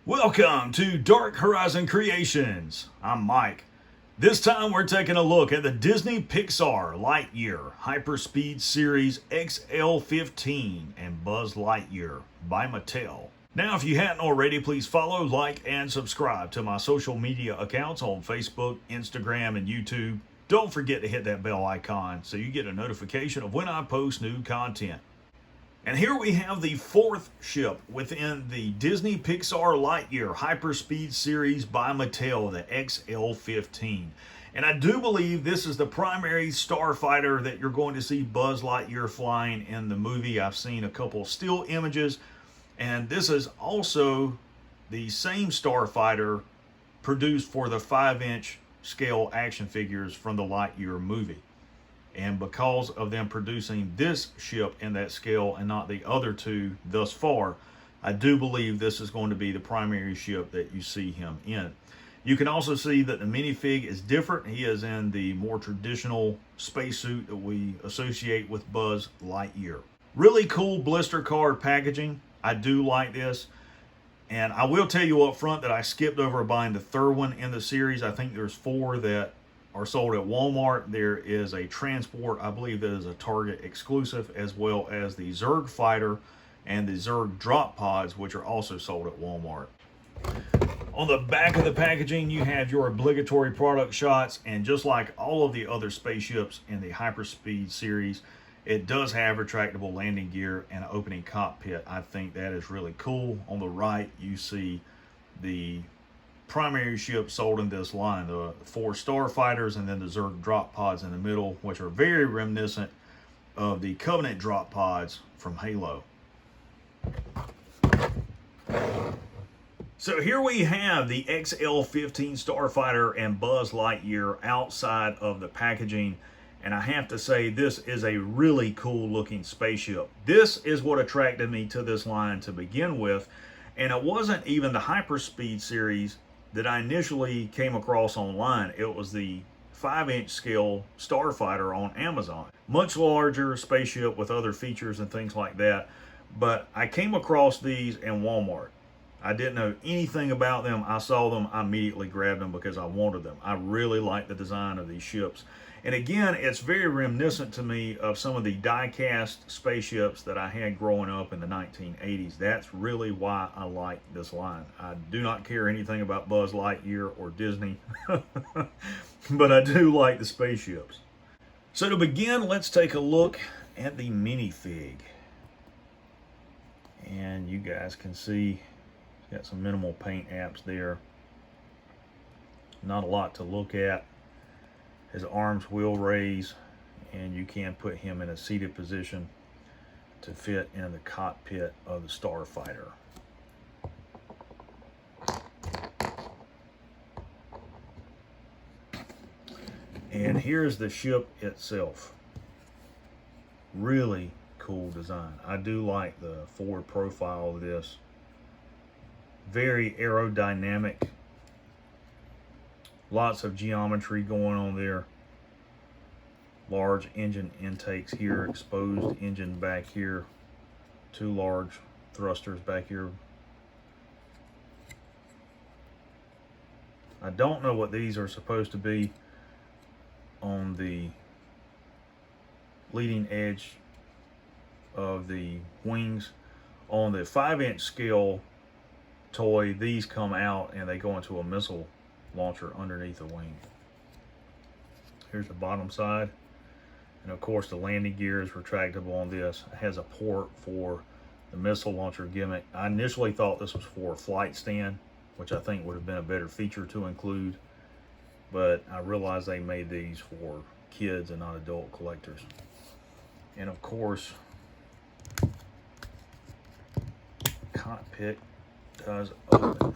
Welcome to Dark Horizon Creations. I'm Mike. This time we're taking a look at the Disney Pixar Lightyear Hyperspeed series XL-15 and Buzz Lightyear by Mattel. Now, if you hadn't already, please follow, like, and subscribe to my social media accounts on Facebook, Instagram, and YouTube. Don't forget to hit that bell icon so you get a notification of when I post new content. And here we have the fourth ship within the Disney Pixar Lightyear Hyperspeed series by Mattel, the XL-15. And I do believe this is the primary starfighter that you're going to see Buzz Lightyear flying in the movie. I've seen a couple still images, and this is also the same starfighter produced for the 5-inch scale action figures from the Lightyear movie. And because of them producing this ship in that scale and not the other two thus far, I do believe this is going to be the primary ship that you see him in. You can also see that the minifig is different. He is in the more traditional spacesuit that we associate with Buzz Lightyear. Really cool blister card packaging. I do like this. And I will tell you up front that I skipped over buying the third one in the series. I think there's 4 that are sold at Walmart. There is a transport, I believe that is a Target exclusive, as well as the Zerg Fighter and the Zerg Drop Pods, which are also sold at Walmart. On the back of the packaging, you have your obligatory product shots, and just like all of the other spaceships in the Hyperspeed series, it does have retractable landing gear and an opening cockpit. I think that is really cool. On the right, you see the primary ship sold in this line, the 4 starfighters, and then the Zerg drop pods in the middle, which are very reminiscent of the Covenant drop pods from Halo. So here we have the XL-15 starfighter and Buzz Lightyear outside of the packaging, and I have to say this is a really cool looking spaceship. This is what attracted me to this line to begin with, and it wasn't even the Hyperspeed series that I initially came across online. It was the 5-inch scale starfighter on Amazon. Much larger spaceship with other features and things like that. But I came across these in Walmart. I didn't know anything about them. I saw them, I immediately grabbed them because I wanted them. I really like the design of these ships. And again, it's very reminiscent to me of some of the die-cast spaceships that I had growing up in the 1980s. That's really why I like this line. I do not care anything about Buzz Lightyear or Disney, but I do like the spaceships. So to begin, let's take a look at the minifig. And you guys can see it's got some minimal paint apps there. Not a lot to look at. His arms will raise, and you can put him in a seated position to fit in the cockpit of the starfighter. And here's the ship itself. Really cool design. I do like the forward profile of this. Very aerodynamic. Lots of geometry going on there. Large engine intakes here, exposed engine back here, 2 large thrusters back here. I don't know what these are supposed to be on the leading edge of the wings. On the 5-inch scale toy, these come out and they go into a missile launcher underneath the wing. Here's the bottom side, and of course the landing gear is retractable on this. It has a port for the missile launcher gimmick. I initially thought this was for a flight stand, which I think would have been a better feature to include, but I realized they made these for kids and not adult collectors. And of course, cockpit does open.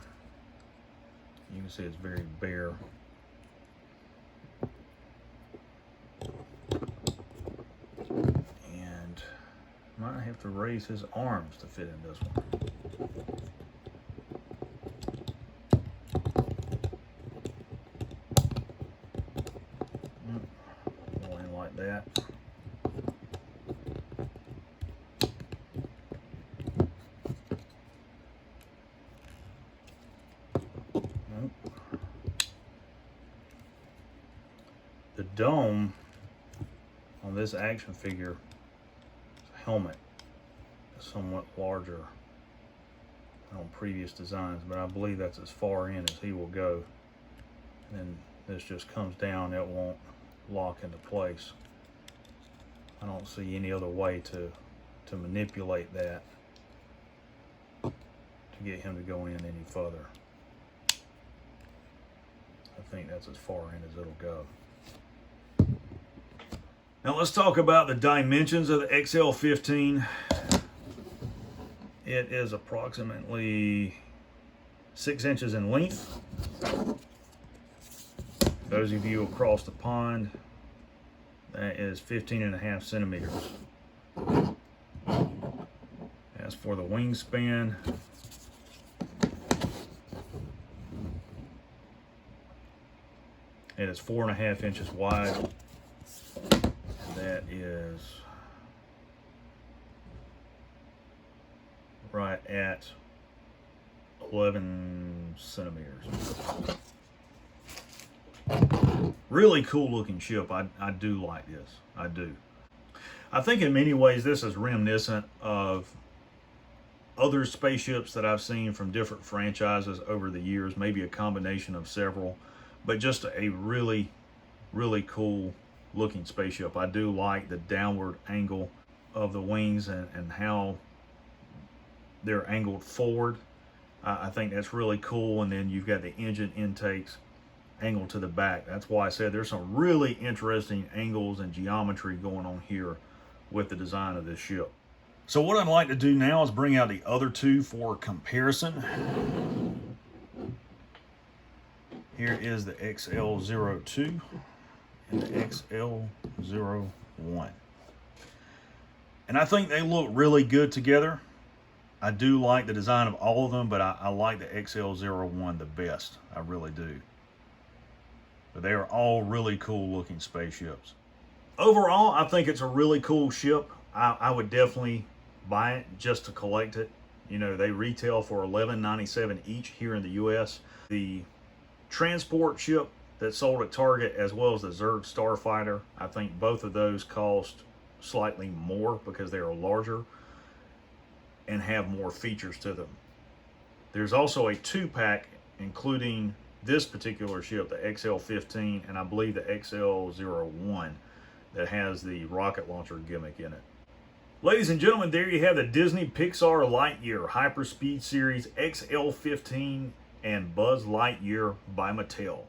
You can see it's very bare. And might have to raise his arms to fit in this one. Going like that. dome on this action figure, helmet, is somewhat larger on previous designs, but I believe that's as far in as he will go. And then this just comes down, it won't lock into place. I don't see any other way to manipulate that to get him to go in any further. I think that's as far in as it'll go. Now let's talk about the dimensions of the XL-15. It is approximately 6 inches in length. Those of you across the pond, that is 15.5 centimeters. As for the wingspan, it is 4.5 inches wide. That is right at 11 centimeters. Really cool looking ship. I do like this. I do. I think in many ways this is reminiscent of other spaceships that I've seen from different franchises over the years, maybe a combination of several, but just a really, really cool looking spaceship. I do like the downward angle of the wings and how they're angled forward. I think that's really cool. And then you've got the engine intakes angled to the back. That's why I said there's some really interesting angles and geometry going on here with the design of this ship. So what I'd like to do now is bring out the other two for comparison. Here is the XL-02 and the XL-01. And I think they look really good together. I do like the design of all of them, but I like the XL-01 the best. I really do. But they are all really cool looking spaceships. Overall, I think it's a really cool ship. I would definitely buy it just to collect it. You know, they retail for $11.97 each here in the US. The transport ship that sold at Target, as well as the Zerg Starfighter, I think both of those cost slightly more because they are larger and have more features to them. There's also a 2-pack including this particular ship, the XL-15, and I believe the XL-01 that has the rocket launcher gimmick in it. Ladies and gentlemen, there you have the Disney Pixar Lightyear Hyperspeed Series XL-15 and Buzz Lightyear by Mattel.